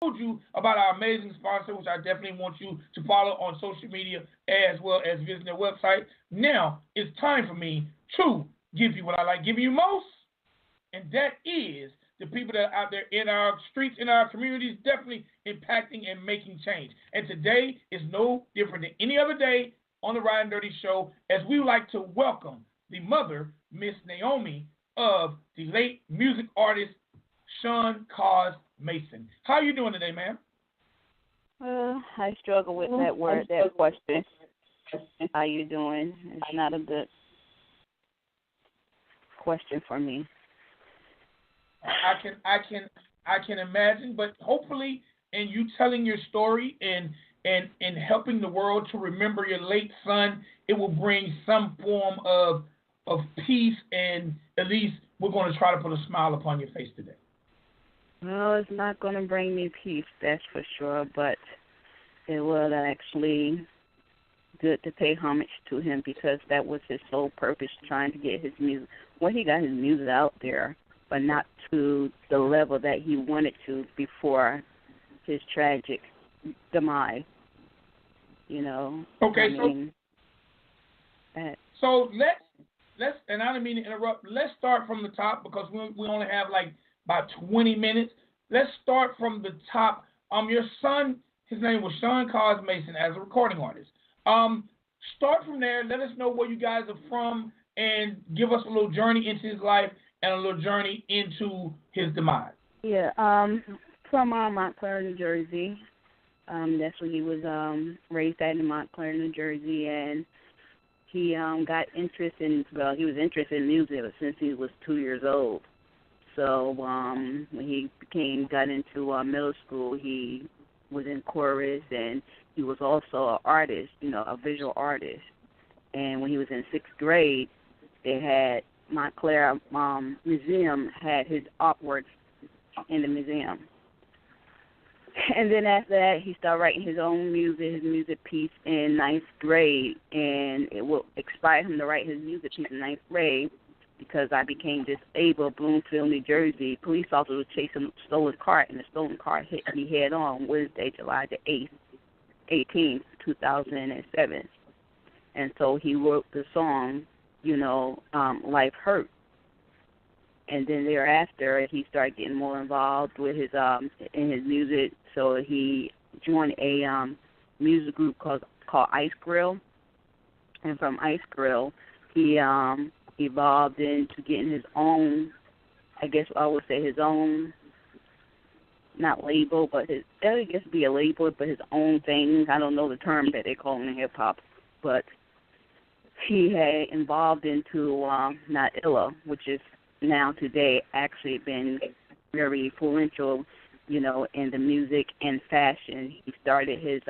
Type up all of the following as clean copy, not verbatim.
told you about our amazing sponsor, which I definitely want you to follow on social media as well as visit their website. Now it's time for me to give you what I like giving you most, and that is the people that are out there in our streets, in our communities, definitely impacting and making change. And today is no different than any other day on the Ridin Durty show, as we would like to welcome the mother, Miss Naomi, of the late music artist Sean Cause Mason. How are you doing today, ma'am? I struggle with that word, that question. How you doing? It's not a good question for me. I can imagine, but hopefully, in you telling your story and helping the world to remember your late son, it will bring some form of peace, and at least we're going to try to put a smile upon your face today. Well, it's not going to bring me peace, that's for sure, but it will actually good to pay homage to him because that was his sole purpose, trying to get his music. Well, he got his music out there, but not to the level that he wanted to before his tragic demise. You know. Okay, so let's and I don't mean to interrupt. Let's start from the top because we only have like about 20 minutes. Let's start from the top. Your son, his name was Sean Cause Mason as a recording artist. Start from there. Let us know where you guys are from and give us a little journey into his life and a little journey into his demise. Yeah, from Montclair, New Jersey. That's where he was raised at, in Montclair, New Jersey, and he got interest in, well, he was interested in music since he was 2 years old. So when he got into middle school, he was in chorus, and he was also an artist, you know, a visual artist. And when he was in sixth grade, they had Montclair Museum had his artwork in the museum. And then after that, he started writing his own music, his music piece in ninth grade, and it will inspire him to write his music piece in ninth grade because I became disabled, Bloomfield, New Jersey. Police officers were chasing a stolen car, and the stolen car hit me head on Wednesday, July the 18th, 2007. And so he wrote the song, you know, Life Hurt. And then thereafter, he started getting more involved with his in his music. So he joined a music group called Ice Grill, and from Ice Grill, he evolved into getting his own. I guess I would say his own, not label, but his. I guess be a label, but his own thing. I don't know the term that they call it in hip hop, but he had involved into Not Illa, which is now today actually been very influential, you know, in the music and fashion. He started his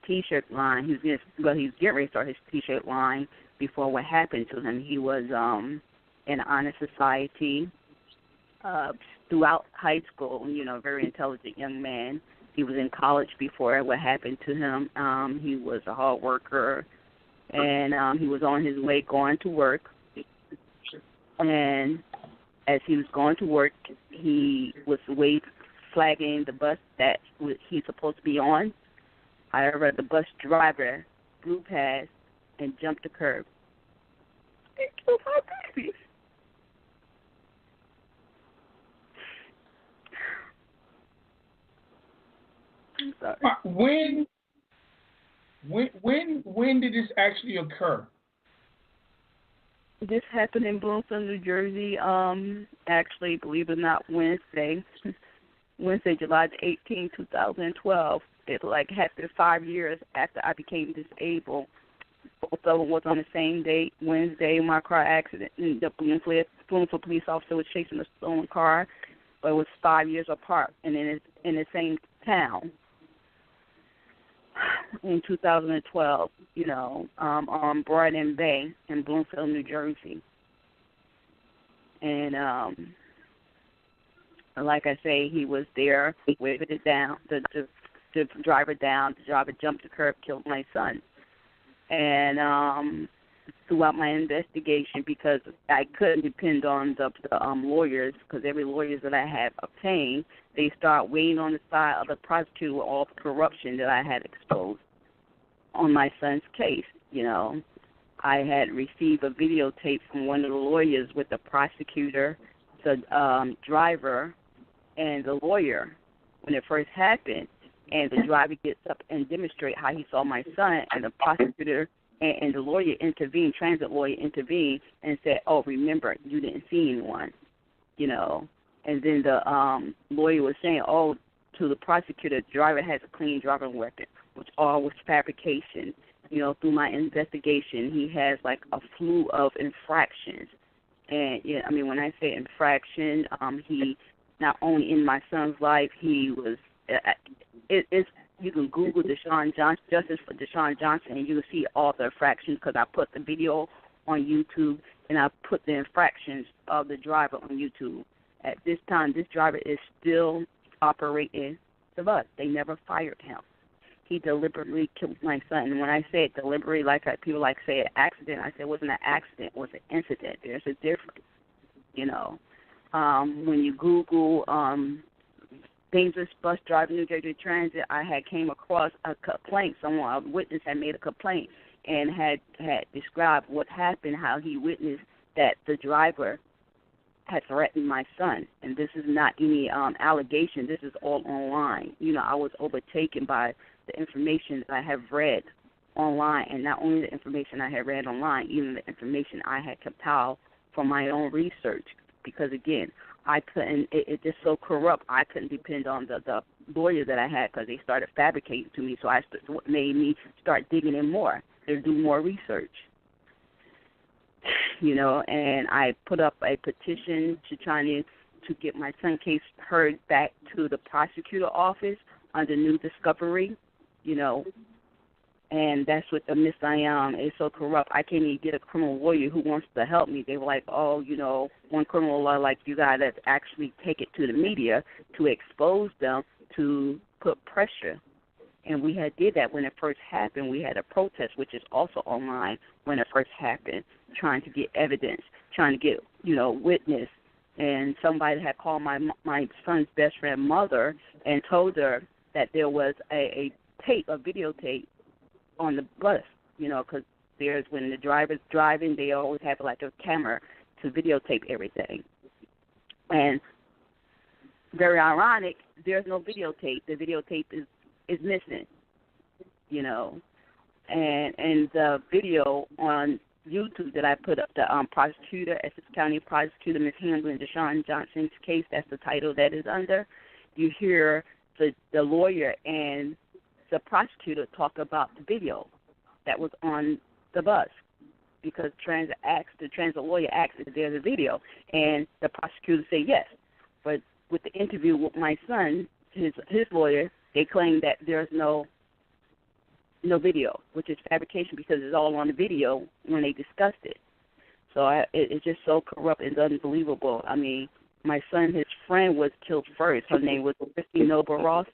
T-shirt line. He was getting ready to start his T-shirt line before what happened to him. He was in honor society throughout high school. You know, very intelligent young man. He was in college before what happened to him. He was a hard worker, and he was on his way going to work. And as he was going to work, he was flagging the bus that he's supposed to be on. However, the bus driver blew past and jumped the curb. It killed my baby. I'm sorry. When did this actually occur? This happened in Bloomfield, New Jersey. Actually, believe it or not, Wednesday, July 18, 2012. It's like after 5 years after I became disabled. Both of them was on the same date, Wednesday. My car accident. The Bloomfield police officer was chasing a stolen car, but it was 5 years apart, and in the same town. In 2012, you know, on Brighton Bay in Bloomfield, New Jersey. And like I say, he was there, waving it down, the driver down. The driver jumped the curb, killed my son. And throughout my investigation, because I couldn't depend on the lawyers, because every lawyer that I had obtained, they start waiting on the side of the prosecutor with all the corruption that I had exposed on my son's case. I had received a videotape from one of the lawyers with the prosecutor, the driver, and the lawyer when it first happened. And the driver gets up and demonstrates how he saw my son, and the prosecutor and the lawyer intervened, transit lawyer intervened, and said, "Oh, remember, you didn't see anyone," And then the lawyer was saying, "Oh, to the prosecutor, the driver has a clean driving record," which all was fabrication. Through my investigation, he has like a slew of infractions. And, when I say infraction, he not only in my son's life, he was, you can Google Deshon Johnson, Justice for Deshon Johnson, and you will see all the infractions because I put the video on YouTube and I put the infractions of the driver on YouTube. At this time, this driver is still operating the bus. They never fired him. He deliberately killed my son. And when I say it deliberately, people like say an accident, I say it wasn't an accident, it was an incident. There's a difference, When you Google dangerous bus driver, New Jersey Transit, I had came across a complaint. A witness had made a complaint and had described what happened, how he witnessed that the driver had threatened my son. And this is not any allegation. This is all online. I was overtaken by the information that I have read online, and not only the information I had read online, even the information I had compiled from my own research. Because, again, I couldn't, it just so corrupt, I couldn't depend on the lawyer that I had because they started fabricating to me, so what made me start digging in more, to do more research. And I put up a petition to try to get my son case heard back to the prosecutor office under new discovery, and that's what the miss I am. It's so corrupt. I can't even get a criminal lawyer who wants to help me. They were like, oh, one criminal lawyer like you got to actually take it to the media to expose them, to put pressure. And we had did that when it first happened. We had a protest, which is also online, when it first happened, trying to get evidence, trying to get, witness. And somebody had called my son's best friend mother and told her that there was a videotape on the bus, because there's when the driver's driving, they always have like a camera to videotape everything. And very ironic, there's no videotape. The videotape is missing, And the video on YouTube that I put up, the prosecutor, Essex County prosecutor, Ms. Handling Deshon Johnson's case, that's the title that is under. You hear the lawyer and the prosecutor talk about the video that was on the bus, because the transit lawyer asked if there's a video, and the prosecutor said yes. But with the interview with my son, his lawyer, they claim that there's no video, which is fabrication because it's all on the video when they discussed it. So it's just so corrupt and unbelievable. I mean, my son, his friend was killed first. Her name was Christy Noble Ross,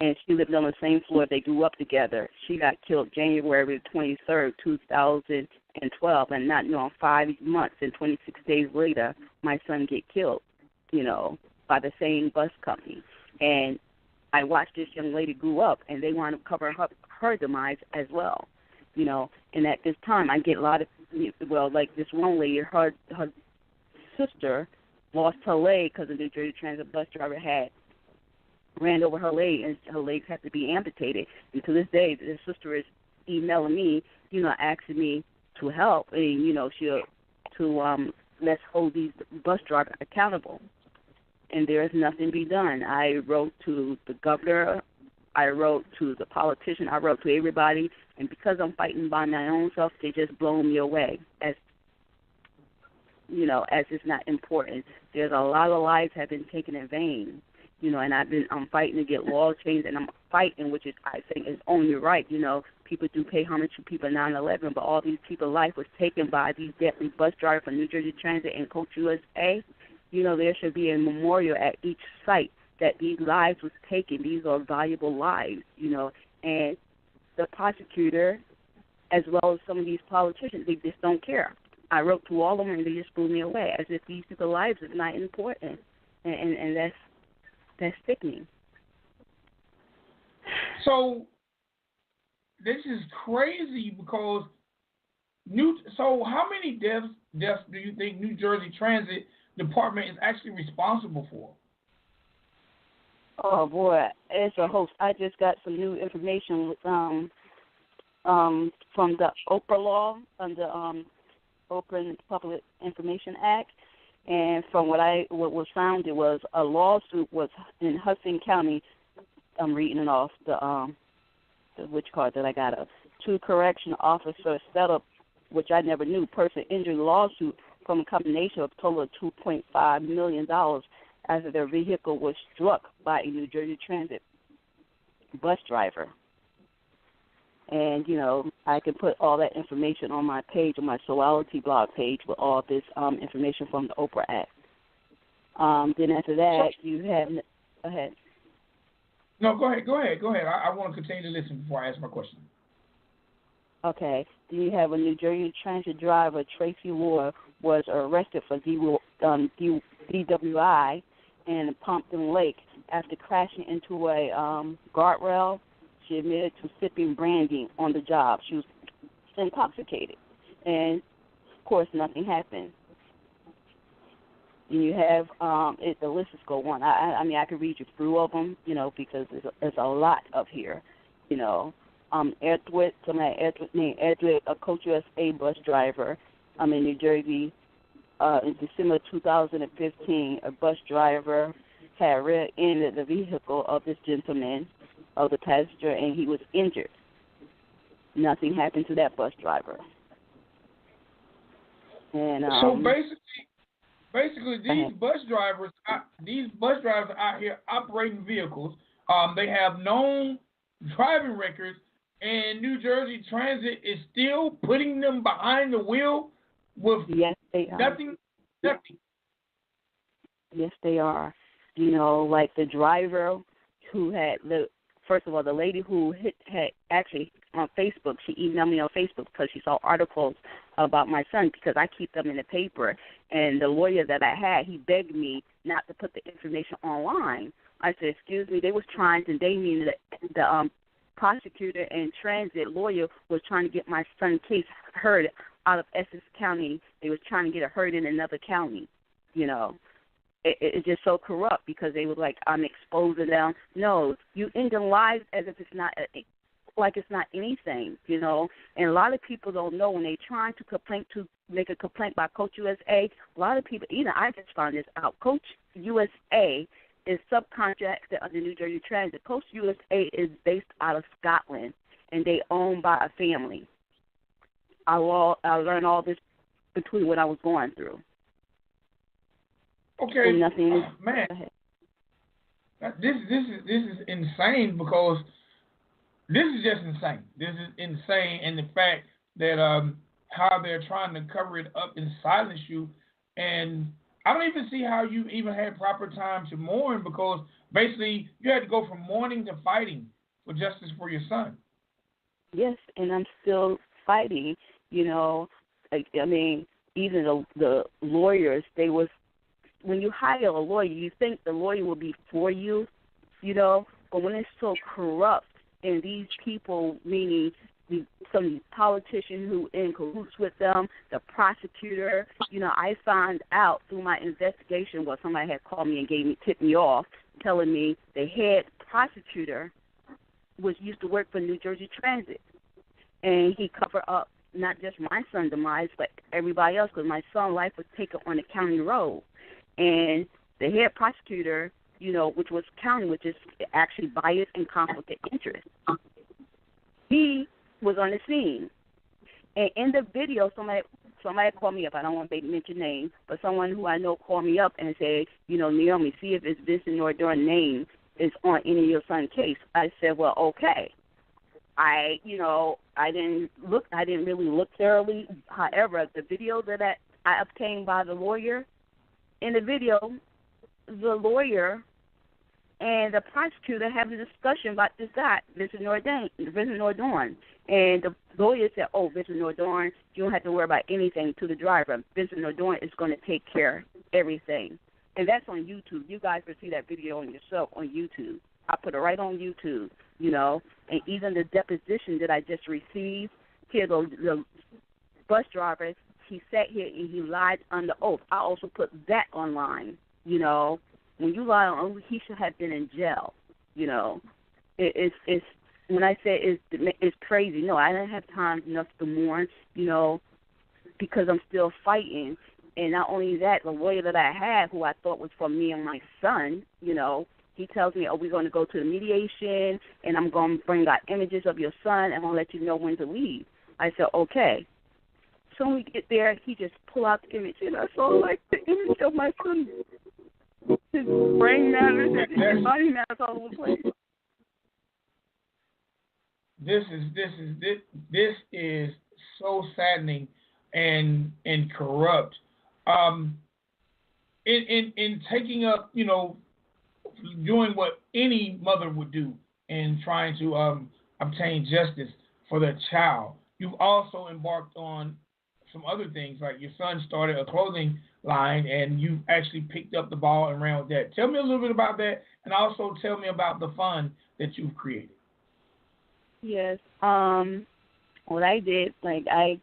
and she lived on the same floor. They grew up together. She got killed January 23rd, 2012, and not knowing 5 months and 26 days later, my son get killed, by the same bus company. And I watched this young lady grew up, and they want to cover her demise as well, And at this time, I get a lot of, like this one lady, her sister lost her leg because a New Jersey Transit bus driver had ran over her leg, and her legs had to be amputated. And to this day, the sister is emailing me, asking me to help, and let's hold these bus drivers accountable. And there is nothing to be done. I wrote to the governor, I wrote to the politician, I wrote to everybody, and because I'm fighting by my own self, they just blow me away as it's not important. There's a lot of lives have been taken in vain, and I'm fighting to get laws changed, and I'm fighting, which is, I think, is only right. People do pay homage to people 9/11, but all these people's life was taken by these deadly bus drivers from New Jersey Transit and Coach USA. There should be a memorial at each site that these lives was taken. These are valuable lives, and the prosecutor, as well as some of these politicians, they just don't care. I wrote to all of them, and they just blew me away, as if these people's lives is not important. And That's sickening. So this is crazy because so how many deaths do you think New Jersey Transit Department is actually responsible for? Oh boy, it's a host. I just got some new information from the Oprah law under Open Public Information Act, and from what was found, it was a lawsuit was in Hudson County. I'm reading it off the which card that I got up. 2 correction officers set up, which I never knew, person injury lawsuit from a combination of a total of $2.5 million after their vehicle was struck by a New Jersey Transit bus driver. And, I can put all that information on my page, on my Sexuality blog page, with all this information from the Oprah Act. Then after that, you have... Go ahead. No, go ahead. I want to continue to listen before I ask my question. Okay. Then you have a New Jersey Transit driver, Tracy Ward, was arrested for DWI in Pompton Lake after crashing into a guardrail. She admitted to sipping brandy on the job. She was intoxicated. And, of course, nothing happened. And you have, the list is go on. I mean, I could read you through of them, because there's a lot up here. Edward, somebody named Edward, a Coach USA bus driver in New Jersey. In December 2015, a bus driver had rear-ended the vehicle of this gentleman, of the passenger, and he was injured. Nothing happened to that bus driver. And so basically, these bus drivers are out here operating vehicles. They have known driving records, and New Jersey Transit is still putting them behind the wheel with nothing. Yes, they are. Like the driver who had first of all, the lady who had actually on Facebook, she emailed me on Facebook because she saw articles about my son, because I keep them in the paper. And the lawyer that I had, he begged me not to put the information online. I said, excuse me, they was trying to, they mean the prosecutor and transit lawyer was trying to get my son's case heard out of Essex County. They was trying to get it heard in another county, It's just so corrupt because they was like, I'm exposing them. No, you end their lives as if it's not like it's not anything, And a lot of people don't know when they're trying to make a complaint by Coach USA. A lot of people, I just found this out. Coach USA is subcontracted under New Jersey Transit. Coach USA is based out of Scotland, and they owned by a family. I learned all this between what I was going through. Okay, and nothing. Man, this is insane because this is just insane. This is insane, and the fact that how they're trying to cover it up and silence you, and I don't even see how you even had proper time to mourn, because basically you had to go from mourning to fighting for justice for your son. Yes, and I'm still fighting. I mean, even the lawyers, when you hire a lawyer, you think the lawyer will be for you, but when it's so corrupt, and these people, meaning some politician who in cahoots with them, the prosecutor, I found out through my investigation, somebody had called me and tipped me off, telling me the head prosecutor used to work for New Jersey Transit, and he covered up not just my son's demise, but everybody else, because my son's life was taken on the county road. And the head prosecutor, which was county, which is actually biased and conflict of interest, he was on the scene. And in the video, somebody called me up. I don't want to mention names, but someone who I know called me up and said, Naomi, see if it's Vincent Nordorn's name is on any of your son's case. I said, well, okay. I didn't really look thoroughly. However, the video that I obtained by the lawyer, in the video, the lawyer and the prosecutor having a discussion about this guy, Vincent Nordorn. And the lawyer said, Vincent Nordorn, you don't have to worry about anything to the driver. Vincent Nordorn is going to take care of everything. And that's on YouTube. You guys can see that video on yourself on YouTube. I put it right on YouTube, and even the deposition that I just received, here the bus driver, he sat here and he lied under oath. I also put that online, When you lie on oath, he should have been in jail, It's when I say it's crazy. No, I didn't have time enough to mourn, because I'm still fighting. And not only that, the lawyer that I had, who I thought was for me and my son, he tells me, we're going to go to the mediation, and I'm going to bring out images of your son, and I'm going to let you know when to leave. I said, okay. So when we get there, he just pull out the image, and I saw, the image of my son. His brain matters and his body matters all over the place. This is so saddening and corrupt. In taking up, doing what any mother would do in trying to obtain justice for their child, you've also embarked on some other things, like your son started a clothing line, and you actually picked up the ball and ran with that. Tell me a little bit about that, and also tell me about the fund that you've created. Yes. What I did, I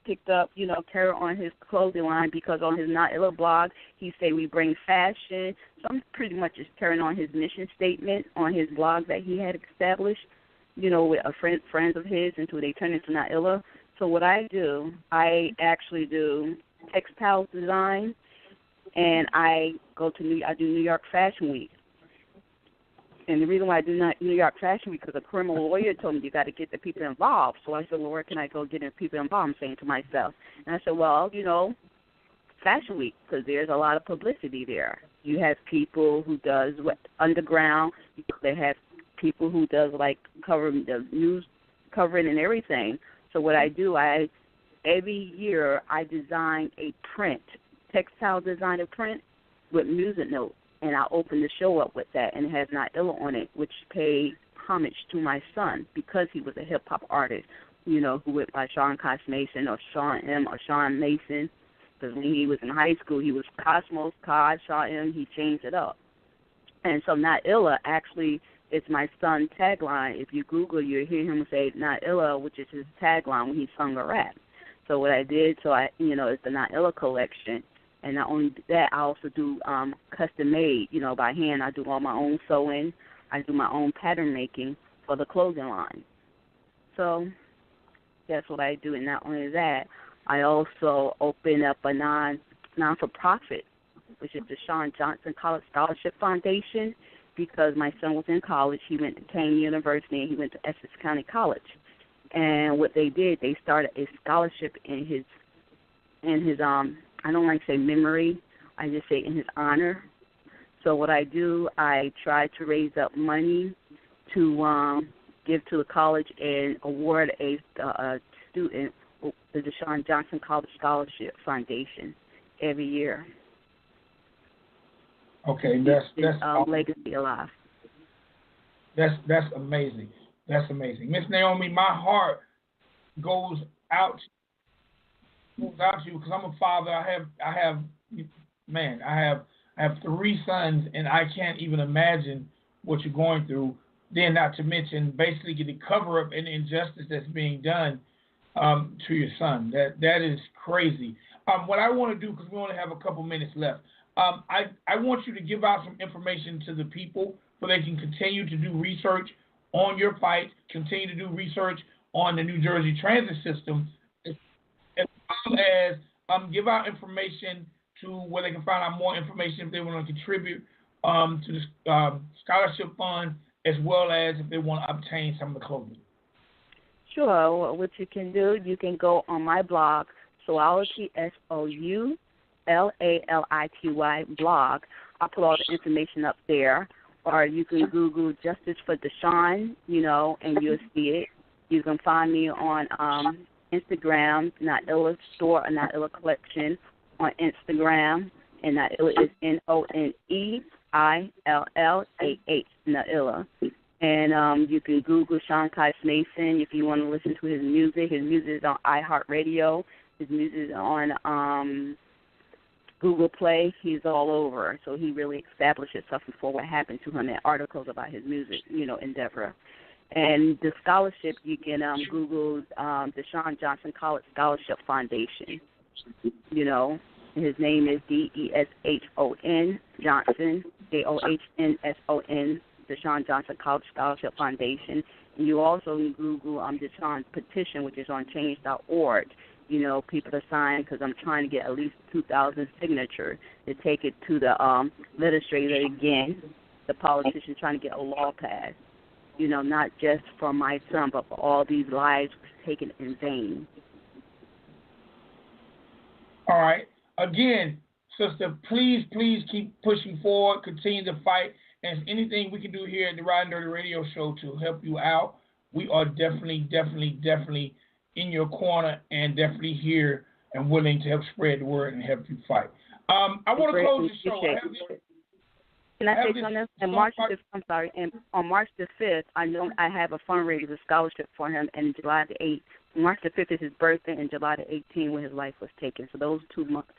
picked up, carry on his clothing line, because on his Not Illa blog, he said we bring fashion. So I'm pretty much just carrying on his mission statement on his blog that he had established, with friends of his, until they turn into Not Illa. So what I do, I actually do textile design, and I do New York Fashion Week. And the reason why I do not New York Fashion Week, because a criminal lawyer told me you got to get the people involved. So I said, well, where can I go get the people involved? I'm saying to myself. And I said, well, Fashion Week, because there's a lot of publicity there. You have people who does underground. They have people who does covering the news, covering and everything. So what I do, every year I design a print, textile design a print with music notes. And I opened the show up with that, and it has Not Illa on it, which paid homage to my son, because he was a hip-hop artist, who went by Sean Cos Mason or Sean M. or Sean Mason, because when he was in high school, he was Cosmos, Cos, Sean M. He changed it up. And so Not Illa actually is my son's tagline. If you Google, you'll hear him say Not Illa, which is his tagline when he sung a rap. So what I did, it's the Not Illa collection. And not only that, I also do custom made, by hand. I do all my own sewing. I do my own pattern making for the clothing line. So that's what I do. And not only that, I also open up a non-for-profit, which is the Deshon Johnson College Scholarship Foundation, because my son was in college. He went to Kane University, and he went to Essex County College. And what they did, they started a scholarship in his I don't like to say memory, I just say in his honor. So what I do, I try to raise up money to give to the college and award a student the Deshon Johnson College Scholarship Foundation every year. Okay, that's legacy alive. That's amazing. That's amazing, Miss Naomi. My heart goes out to you, because I'm a father. I have 3 sons, and I can't even imagine what you're going through. Then, not to mention, basically the cover up and the injustice that's being done to your son. That is crazy. What I want to do, because we only have a couple minutes left, I want you to give out some information to the people so they can continue to do research on your fight, continue to do research on the New Jersey transit system, as well as give out information to where they can find out more information if they want to contribute to the scholarship fund, as well as if they want to obtain some of the clothing. Sure. What you can do, you can go on my blog, Soulity, SOULALITY blog. I'll put all the information up there. Or you can Google Justice for Deshon, and you'll see it. You can find me on Instagram, Not Illa Store or Not Illa Collection on Instagram, and Not Illa is NONEILLAH, Not Illa. And you can Google Sean Cos Mason if you want to listen to his music. His music is on iHeartRadio. His music is on Google Play, he's all over. So he really established himself before what happened to him in articles about his music, endeavor. And the scholarship, you can Google Deshon Johnson College Scholarship Foundation. His name is Deshon Johnson, Johnsson, Deshon Johnson College Scholarship Foundation. And you also can Google Deshon's petition, which is on change.org. People to sign, because I'm trying to get at least 2,000 signatures to take it to the legislature again, the politicians trying to get a law passed. Not just for my son, but for all these lives taken in vain. All right. Again, sister, please keep pushing forward, continue to fight, and if anything we can do here at the Ridin Durty Radio Show to help you out, we are definitely in your corner and definitely here and willing to help spread the word and help you fight. I want to close the show. Can I say something? On March the 5th, I know I have a fundraiser scholarship for him, and July the 8th. March the 5th is his birthday, and July the 18th when his life was taken. So those 2 months,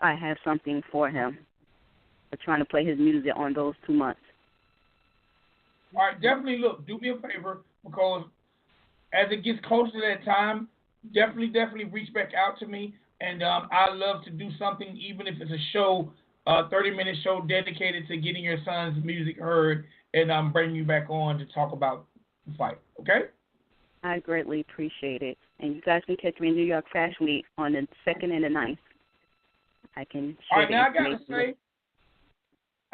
I have something for him. I'm trying to play his music on those 2 months. All right, definitely look, do me a favor, because as it gets closer to that time, definitely reach back out to me, and I love to do something, even if it's a show, 30-minute show dedicated to getting your son's music heard, and bringing you back on to talk about the fight. Okay? I greatly appreciate it. And you guys can catch me in New York Fashion Week on the 2nd and the 9th. I can share. All right, now I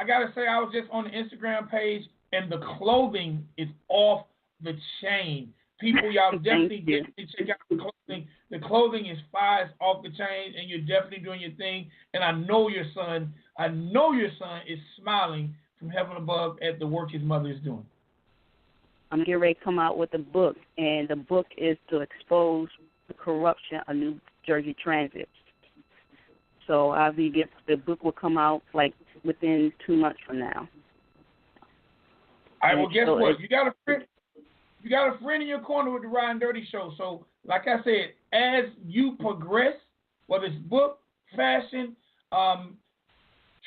gotta say, I was just on the Instagram page, and the clothing is off the chain. People, y'all definitely check out the clothing. The clothing is fire, it's off the chain, and you're definitely doing your thing. And I know your son is smiling from heaven above at the work his mother is doing. I'm getting ready to come out with a book, and the book is to expose the corruption of New Jersey Transit. So the book will come out like within 2 months from now. All right, well, guess what? You got a friend in your corner with the Ridin Durty Show. So, like I said, as you progress, whether it's book, fashion,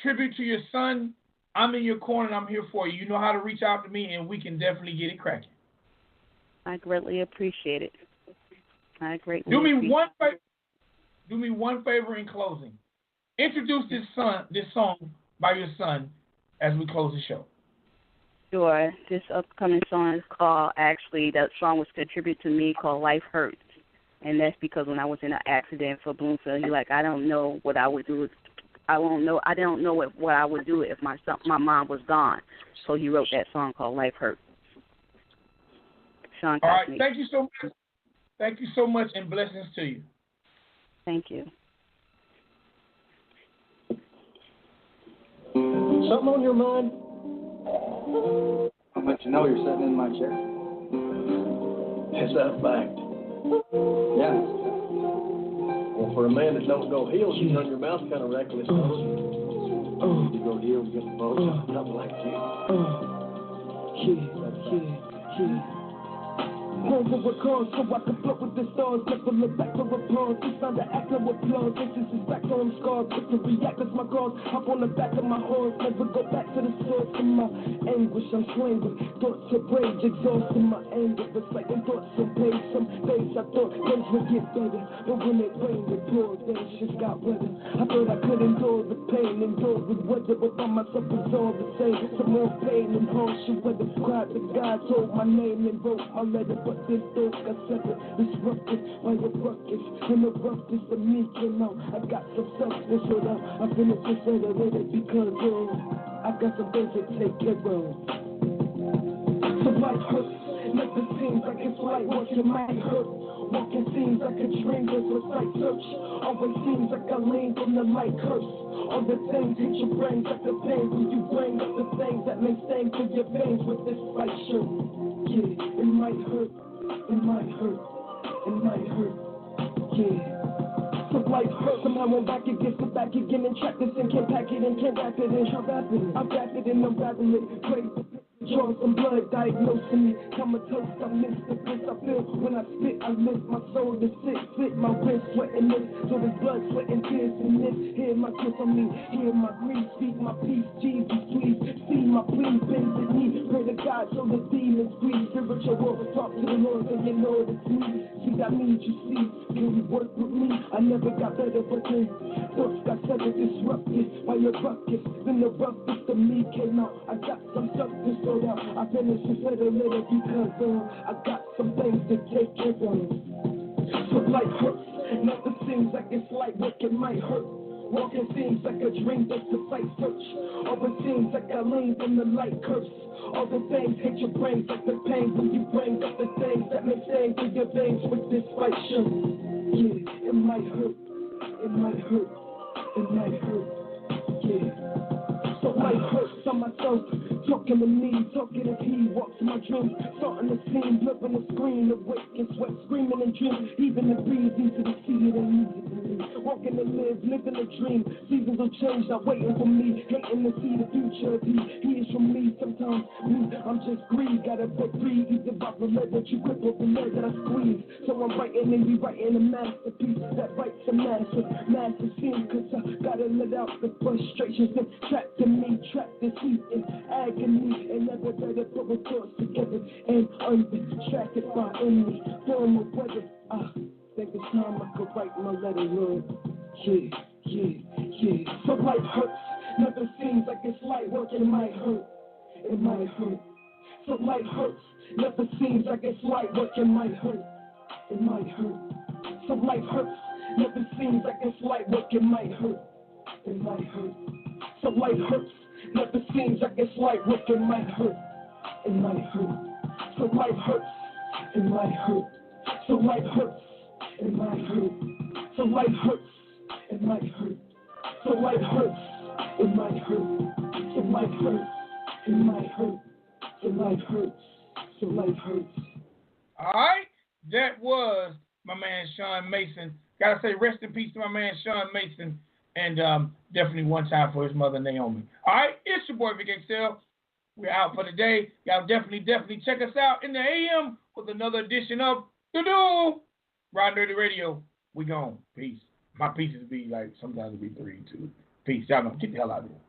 tribute to your son, I'm in your corner and I'm here for you. You know how to reach out to me, and we can definitely get it cracking. I greatly appreciate it. Do me one favor in closing. Introduce this song by your son as we close the show. Sure. This upcoming song is called, that song was contributed to me, called Life Hurts. And that's because when I was in an accident for Bloomfield, I don't know what I would do. I don't know what I would do if my mom was gone. So he wrote that song called Life Hurts. Sean All right. Thank you so much. Thank you so much, and blessings to you. Thank you. Something on your mind? I'll let you know you're sitting in my chair. Is that a fact? Yeah. Well, for a man that don't go heels, you run your mouth kind of reckless. You go heels, get the boat, nothing like you. Home for a cause, so I can float with the stars. Never look back for applause. It's time to act with applause. This is back on scars. Quick to react as my guards. Hop on the back of my horse. Never go back to the source of my anguish. I'm swaying with thoughts of rage, exhausting my anger. Reciting thoughts of pain. Some days I thought things would get better, but when it rained, it poured. Then it just got wetter. I thought I could endure the pain, endure with weather, but by myself was all the same. Some more pain and harsh weather. Cried to God, told my name and wrote my letter. But this thought got separate, disrupted by the ruckus and the roughness of me came out. I got some substance, so now I finished this letter with it because I got some things to take care of. So life hurts, never seems like it's right once it might hurt. Walking seems like a dream, there's a sight search. Always seems like I lean from the light curse. All the things hit your brains like the pain when you bring up the things that may stain through your veins with this white shirt. Yeah, it might hurt, it might hurt, it might hurt, yeah. So life hurts, somehow I'm back again, so back again and track this and can't pack it and can't wrap it and I'm rapping it and I'm rapping it, great. Drawing some blood, diagnosing me. Comatose, I miss the bliss I feel when I spit. I lift my soul to sit my wrist, sweating this. So there's blood, sweat, and tears in this. Hear my kiss on me, hear my grief, speak my peace. Jesus, please, see my plea, bend the knee. Pray to God so the demons breathe. Spiritual war, talk to the Lord, and you know it's me. See, I need you, see. Can you work with me? I never got better, but then books got set to disrupted by your bucket. Then the roughest of me came out. I got some stuff to sort out. I finished this letter because I got some things to take care of. So life hurts. Never seems like it's light work, it might hurt. Walking seems like a dream that's the fight search. All it seems like I lean from the light curse. All the things hit your brains like the pain when you bring up the things that make stains in your veins with this fight shirt. Yeah, it might hurt. It might hurt. It might hurt. Yeah. So life hurts on myself, talking to me, talking as he walks in my dreams, starting to scene, living the screen, awake and sweat, screaming and dreams, even the breeze easy to see it and easy to me. Walking to live, living a dream, seasons will change, not waiting for me, hating to see the future of he is from me, sometimes me, I'm just greed, gotta break free, either by the lead that you grip or the lead that I squeeze, so I'm writing and rewriting a masterpiece, that writes a master scene, cause I gotta let out the frustrations that trapped in me, trapped this heat in agony, and never better put my thoughts together and undistracted by any form of weather. I think it's time I could write my letter, Lord. Yeah. So life hurts, never seems like it's light work, it might hurt. It might hurt. So life hurts, never seems like it's light work, it might hurt. It might hurt. So life hurts, never seems like it's light work, it might hurt. It might hurt. So life hurts, never seems like it's light work, it might hurt. It might hurt. So life hurts, it might hurt. So life hurts, it might hurt. So life hurts, it might hurt. So life hurts, it might hurt. So life hurts, it might hurt. So life hurts, so life hurts. All right, that was my man Sean Mason. Gotta say rest in peace to my man Sean Mason, and definitely one time for his mother Naomi. All right, it's your boy Vic Excel. We're out for the day. Y'all definitely check us out in the AM with another edition of Ridin Durty Radio. We gone. Peace. My pieces be like sometimes it be 3, 2. Peace. Y'all know. Get the hell out of here.